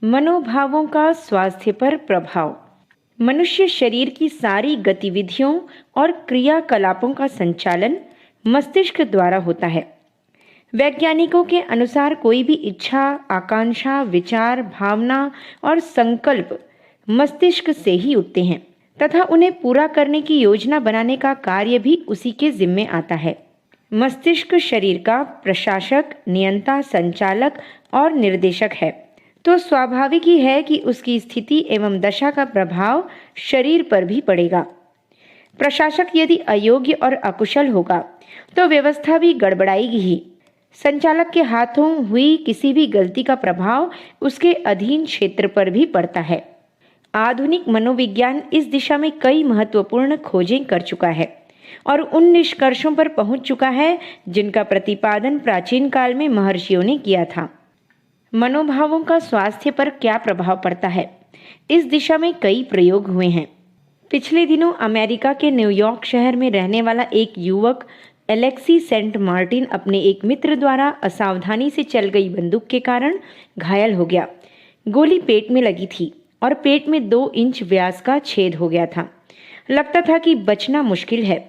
मनोभावों का स्वास्थ्य पर प्रभाव। मनुष्य शरीर की सारी गतिविधियों और क्रियाकलापों का संचालन मस्तिष्क द्वारा होता है। वैज्ञानिकों के अनुसार कोई भी इच्छा, आकांक्षा, विचार, भावना और संकल्प मस्तिष्क से ही उठते हैं तथा उन्हें पूरा करने की योजना बनाने का कार्य भी उसी के जिम्मे आता है। मस्तिष्क शरीर का प्रशासक, नियंता, संचालक और निर्देशक है, तो स्वाभाविक ही है कि उसकी स्थिति एवं दशा का प्रभाव शरीर पर भी पड़ेगा। प्रशासक यदि अयोग्य और अकुशल होगा तो व्यवस्था भी गड़बड़ाएगी ही। संचालक के हाथों हुई किसी भी गलती का प्रभाव उसके अधीन क्षेत्र पर भी पड़ता है। आधुनिक मनोविज्ञान इस दिशा में कई महत्वपूर्ण खोजें कर चुका है और उन निष्कर्षों पर पहुंच चुका है जिनका प्रतिपादन प्राचीन काल में महर्षियों ने किया था। मनोभावों का स्वास्थ्य पर क्या प्रभाव पड़ता है, इस दिशा में कई प्रयोग हुए हैं। पिछले दिनों अमेरिका के न्यूयॉर्क शहर में रहने वाला एक युवक एलेक्सी सेंट मार्टिन अपने एक मित्र द्वारा असावधानी से चल गई बंदूक के कारण घायल हो गया। गोली पेट में लगी थी और पेट में 2 इंच व्यास का छेद हो गया था। लगता था कि बचना मुश्किल है।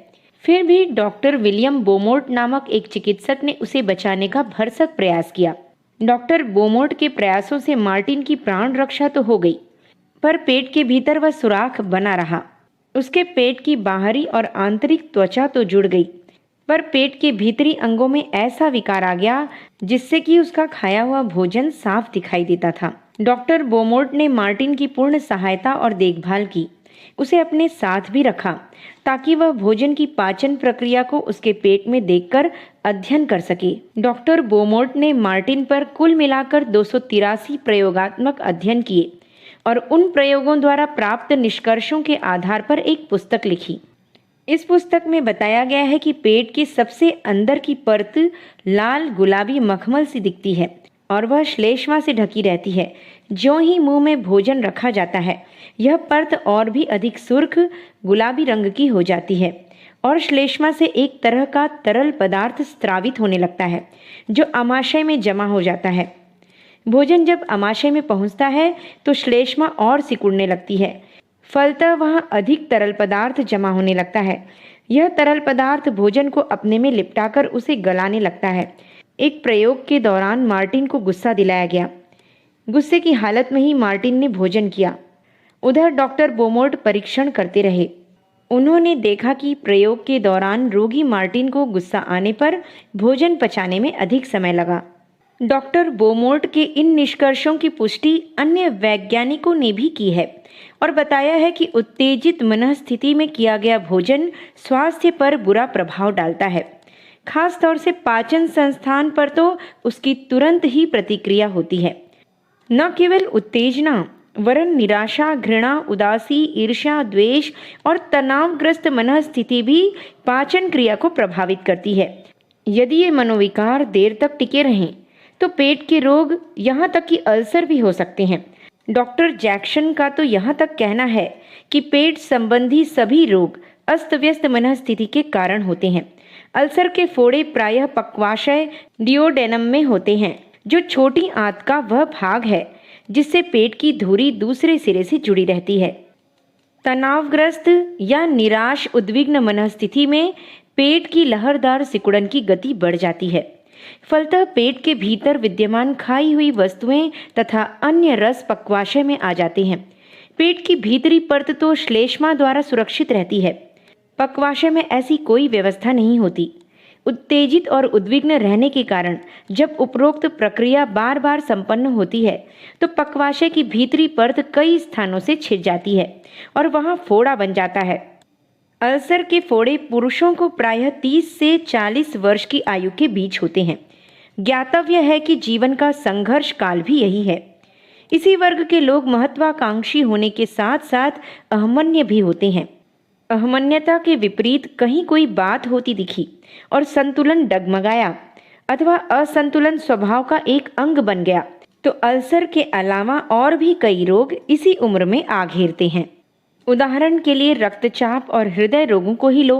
फिर भी डॉक्टर विलियम बोमोर्ट नामक एक चिकित्सक ने उसे बचाने का भरसक प्रयास किया। डॉक्टर बोमोर्ट के प्रयासों से मार्टिन की प्राण रक्षा तो हो गई, पर पेट के भीतर वह सुराख बना रहा। उसके पेट की बाहरी और आंतरिक त्वचा तो जुड़ गई, पर पेट के भीतरी अंगों में ऐसा विकार आ गया जिससे कि उसका खाया हुआ भोजन साफ दिखाई देता था। डॉक्टर बोमोर्ट ने मार्टिन की पूर्ण सहायता और देखभाल की। उसे अपने साथ भी रखा ताकि वह भोजन की पाचन प्रक्रिया को उसके पेट में देखकर अध्ययन कर सके। डॉक्टर बोमोर्ट ने मार्टिन पर कुल मिलाकर 283 प्रयोगात्मक अध्ययन किए और उन प्रयोगों द्वारा प्राप्त निष्कर्षों के आधार पर एक पुस्तक लिखी। इस पुस्तक में बताया गया है कि पेट के सबसे अंदर की परत लाल गुलाबी मखमल सी दिखती है और वह श्लेष्मा से ढकी रहती है। ज्यों ही मुंह में भोजन रखा जाता है, यह परत और भी अधिक सुर्ख गुलाबी रंग की हो जाती है और श्लेष्मा से एक तरह का तरल पदार्थ स्रावित होने लगता है जो अमाशय में जमा हो जाता है। भोजन जब अमाशय में पहुंचता है तो श्लेष्मा और सिकुड़ने लगती है। फलतः वहां अधिक तरल पदार्थ जमा होने लगता है। यह तरल पदार्थ भोजन को अपने में लिपटाकर उसे गलाने लगता है। एक प्रयोग के दौरान मार्टिन को गुस्सा दिलाया गया। गुस्से की हालत में ही मार्टिन ने भोजन किया। उधर डॉक्टर बोमोर्ट परीक्षण करते रहे। उन्होंने देखा कि प्रयोग के दौरान रोगी मार्टिन को गुस्सा आने पर भोजन पचाने में अधिक समय लगा। डॉक्टर बोमोर्ट के इन निष्कर्षों की पुष्टि अन्य वैज्ञानिकों ने भी की है और बताया है कि उत्तेजित मनःस्थिति में किया गया भोजन स्वास्थ्य पर बुरा प्रभाव डालता है। खास तौर से पाचन संस्थान पर तो उसकी तुरंत ही प्रतिक्रिया होती है। न केवल उत्तेजना वरन निराशा, घृणा, उदासी, ईर्ष्या, द्वेष और तनावग्रस्त मनःस्थिति भी पाचन क्रिया को प्रभावित करती है। यदि ये मनोविकार देर तक टिके रहें तो पेट के रोग, यहाँ तक कि अल्सर भी हो सकते हैं। डॉक्टर जैक्सन का तो यहाँ तक कहना है कि पेट संबंधी सभी रोग अस्त व्यस्त मनःस्थिति के कारण होते हैं। अल्सर के फोड़े प्रायः पक्वाशय डिओडेनम में होते हैं, जो छोटी आंत का वह भाग है जिससे पेट की धुरी दूसरे सिरे से जुड़ी रहती है। तनावग्रस्त या निराश उद्विग्न मनःस्थिति में पेट की लहरदार सिकुड़न की गति बढ़ जाती है। फलतः पेट के भीतर विद्यमान खाई हुई वस्तुएं तथा अन्य रस पक्वाशय में आ जाते हैं। पेट की भीतरी परत तो श्लेष्मा द्वारा सुरक्षित रहती है। पक्वाशय में ऐसी कोई व्यवस्था नहीं होती। उत्तेजित और उद्विग्न रहने के कारण जब उपरोक्त प्रक्रिया बार बार संपन्न होती है तो पक्वाशय की भीतरी परत कई स्थानों से छिद जाती है और वहां फोड़ा बन जाता है। अल्सर के फोड़े पुरुषों को प्रायः 30 से 40 वर्ष की आयु के बीच होते हैं। ज्ञातव्य है कि जीवन का संघर्ष काल भी यही है। इसी वर्ग के लोग महत्वाकांक्षी होने के साथ साथ अहमन्य भी होते हैं। अहमन्यता के विपरीत कहीं कोई बात होती दिखी और संतुलन डगमगाया अथवा असंतुलन स्वभाव का एक अंग बन गया तो अल्सर के अलावा और भी कई रोग इसी उम्र में आ घेरते हैं। उदाहरण के लिए रक्तचाप और हृदय रोगों को ही लो।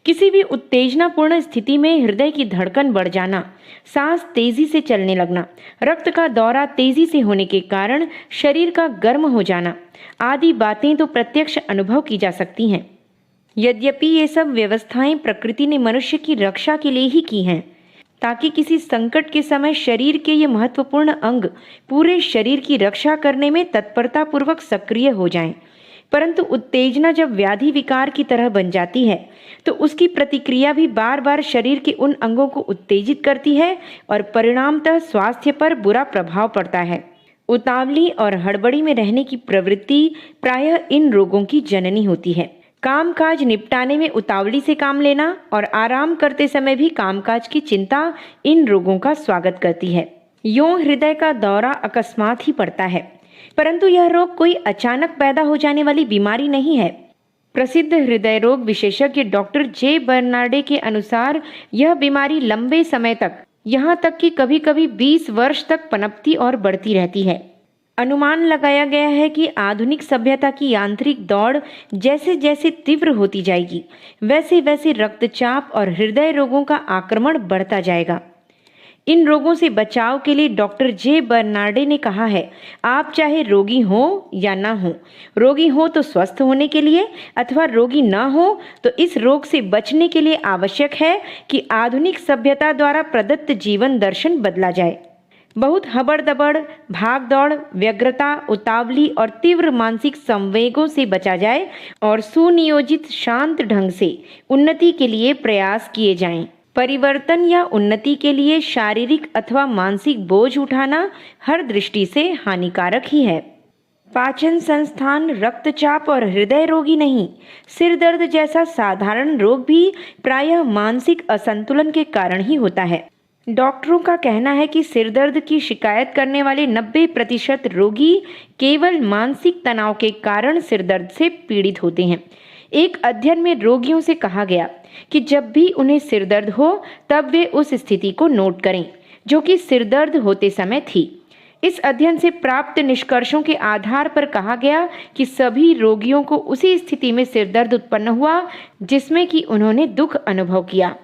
किसी भी उत्तेजनापूर्ण स्थिति में हृदय की धड़कन बढ़ जाना, सांस तेजी से चलने लगना, रक्त का दौरा तेजी से होने के कारण शरीर का गर्म हो जाना आदि बातें तो प्रत्यक्ष अनुभव की जा सकती हैं। यद्यपि ये सब व्यवस्थाएं प्रकृति ने मनुष्य की रक्षा के लिए ही की हैं, ताकि किसी संकट के समय शरीर के ये महत्वपूर्ण अंग पूरे शरीर की रक्षा करने में तत्परतापूर्वक सक्रिय हो जाएं। परंतु उत्तेजना जब व्याधि विकार की तरह बन जाती है तो उसकी प्रतिक्रिया भी बार बार शरीर के उन अंगों को उत्तेजित करती है और परिणामतः स्वास्थ्य पर बुरा प्रभाव पड़ता है। उतावली और हड़बड़ी में रहने की प्रवृत्ति प्रायः इन रोगों की जननी होती है। कामकाज निपटाने में उतावली से काम लेना और आराम करते समय भी कामकाज की चिंता इन रोगों का स्वागत करती है। यूं हृदय का दौरा अकस्मात ही पड़ता है, परंतु यह रोग कोई अचानक पैदा हो जाने वाली बीमारी नहीं है। प्रसिद्ध हृदय रोग विशेषज्ञ डॉक्टर जे बर्नार्डे के अनुसार यह बीमारी लंबे समय तक, यहाँ तक कि कभी कभी 20 वर्ष तक पनपती और बढ़ती रहती है। अनुमान लगाया गया है कि आधुनिक सभ्यता की यांत्रिक दौड़ जैसे जैसे तीव्र होती जाएगी, वैसे वैसे रक्तचाप और हृदय रोगों का आक्रमण बढ़ता जाएगा। इन रोगों से बचाव के लिए डॉक्टर जे बर्नार्डे ने कहा है, आप चाहे रोगी हो या ना हो, रोगी हो तो स्वस्थ होने के लिए अथवा रोगी ना हो तो इस रोग से बचने के लिए आवश्यक है कि आधुनिक सभ्यता द्वारा प्रदत्त जीवन दर्शन बदला जाए। बहुत हबड़-दबड़, भाग-दौड़, व्यग्रता, उतावली और तीव्र मानसिक संवेगों से बचा जाए और सुनियोजित शांत ढंग से उन्नति के लिए प्रयास किए जाएं। परिवर्तन या उन्नति के लिए शारीरिक अथवा मानसिक बोझ उठाना हर दृष्टि से हानिकारक ही है। पाचन संस्थान, रक्तचाप और हृदय रोग ही नहीं, सिर दर्द जैसा साधारण रोग भी प्रायः मानसिक असंतुलन के कारण ही होता है। डॉक्टरों का कहना है कि सिर दर्द की शिकायत करने वाले 90% रोगी केवल मानसिक तनाव के कारण सिर दर्द से पीड़ित होते हैं। एक अध्ययन में रोगियों से कहा गया कि जब भी उन्हें सिर दर्द हो तब वे उस स्थिति को नोट करें जो कि सिर दर्द होते समय थी। इस अध्ययन से प्राप्त निष्कर्षों के आधार पर कहा गया कि सभी रोगियों को उसी स्थिति में सिर दर्द उत्पन्न हुआ जिसमें कि उन्होंने दुख अनुभव किया।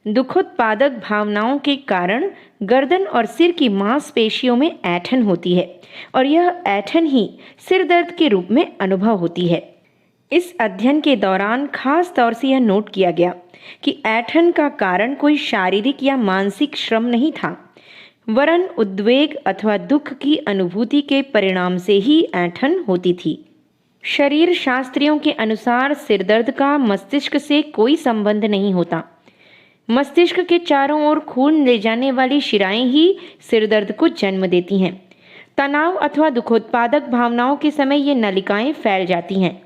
दुखोत्पादक भावनाओं के कारण गर्दन और सिर की मांसपेशियों में ऐंठन होती है और यह ऐंठन ही सिर दर्द के रूप में अनुभव होती है। इस अध्ययन के दौरान खास तौर से यह नोट किया गया कि ऐंठन का कारण कोई शारीरिक या मानसिक श्रम नहीं था, वरन उद्वेग अथवा दुख की अनुभूति के परिणाम से ही ऐंठन होती थी। शरीर शास्त्रियों के अनुसार सिर दर्द का मस्तिष्क से कोई संबंध नहीं होता। मस्तिष्क के चारों ओर खून ले जाने वाली शिराएं ही सिर दर्द को जन्म देती हैं। तनाव अथवा दुखोत्पादक भावनाओं के समय ये नलिकाएं फैल जाती हैं।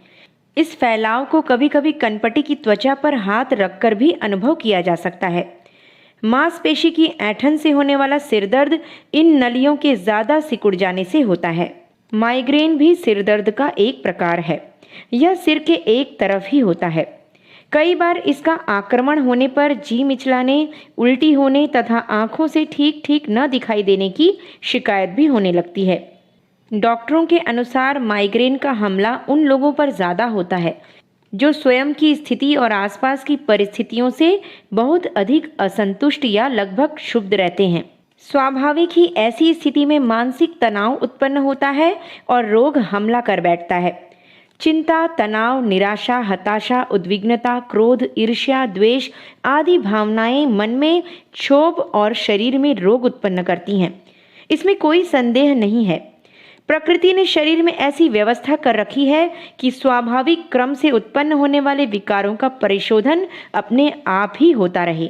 इस फैलाव को कभी कभी कनपटी की त्वचा पर हाथ रखकर भी अनुभव किया जा सकता है। मांसपेशी की ऐंठन से होने वाला सिर दर्द इन नलियों के ज्यादा सिकुड़ जाने से होता है। माइग्रेन भी सिर दर्द का एक प्रकार है। यह सिर के एक तरफ ही होता है। कई बार इसका आक्रमण होने पर जी मिचलाने, उल्टी होने तथा आंखों से ठीक ठीक न दिखाई देने की शिकायत भी होने लगती है। डॉक्टरों के अनुसार माइग्रेन का हमला उन लोगों पर ज़्यादा होता है जो स्वयं की स्थिति और आसपास की परिस्थितियों से बहुत अधिक असंतुष्ट या लगभग क्षुब्ध रहते हैं। स्वाभाविक ही ऐसी स्थिति में मानसिक तनाव उत्पन्न होता है और रोग हमला कर बैठता है। चिंता, तनाव, निराशा, हताशा, उद्विग्नता, क्रोध, ईर्ष्या, द्वेष आदि भावनाएं मन में क्षोभ और शरीर में रोग उत्पन्न करती हैं। इसमें कोई संदेह नहीं है। प्रकृति ने शरीर में ऐसी व्यवस्था कर रखी है कि स्वाभाविक क्रम से उत्पन्न होने वाले विकारों का परिशोधन अपने आप ही होता रहे।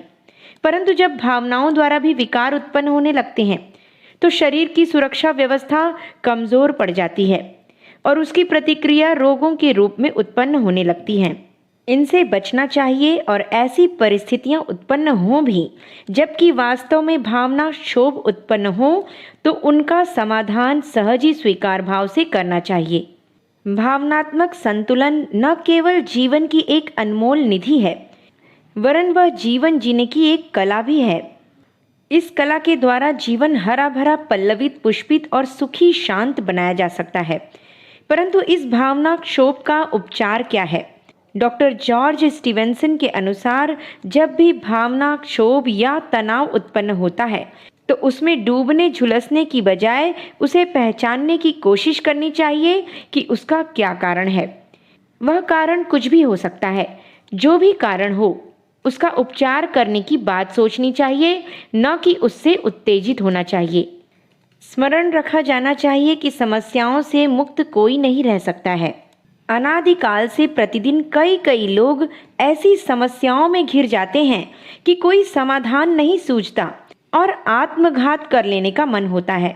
परंतु जब भावनाओं द्वारा भी विकार उत्पन्न होने लगते हैं तो शरीर की सुरक्षा व्यवस्था कमजोर पड़ जाती है और उसकी प्रतिक्रिया रोगों के रूप में उत्पन्न होने लगती हैं। इनसे बचना चाहिए और ऐसी परिस्थितियां उत्पन्न हों भी जबकि वास्तव में भावना क्षोभ उत्पन्न हो तो उनका समाधान सहज ही स्वीकार भाव से करना चाहिए। भावनात्मक संतुलन न केवल जीवन की एक अनमोल निधि है वरन वह जीवन जीने की एक कला भी है। इस कला के द्वारा जीवन हरा भरा, पल्लवित, पुष्पित और सुखी शांत बनाया जा सकता है। परंतु इस भावना क्षोभ का उपचार क्या है? डॉक्टर जॉर्ज स्टीवेंसन के अनुसार जब भी भावना क्षोभ या तनाव उत्पन्न होता है तो उसमें डूबने झुलसने की बजाय उसे पहचानने की कोशिश करनी चाहिए कि उसका क्या कारण है। वह कारण कुछ भी हो सकता है। जो भी कारण हो, उसका उपचार करने की बात सोचनी चाहिए, न कि उससे उत्तेजित होना चाहिए। स्मरण रखा जाना चाहिए कि समस्याओं से मुक्त कोई नहीं रह सकता है। अनादिकाल से प्रतिदिन कई कई लोग ऐसी समस्याओं में घिर जाते हैं कि कोई समाधान नहीं सूझता और आत्मघात कर लेने का मन होता है।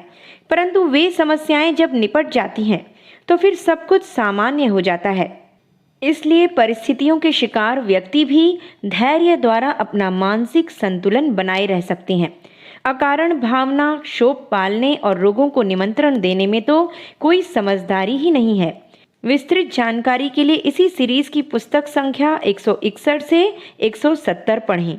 परंतु वे समस्याएं जब निपट जाती हैं तो फिर सब कुछ सामान्य हो जाता है। इसलिए परिस्थितियों के शिकार व्यक्ति भी धैर्य द्वारा अपना मानसिक संतुलन बनाए रह सकते हैं। अकारण भावना क्षोभ पालने और रोगों को निमंत्रण देने में तो कोई समझदारी ही नहीं है। विस्तृत जानकारी के लिए इसी सीरीज की पुस्तक संख्या 161 से 170 पढ़ें।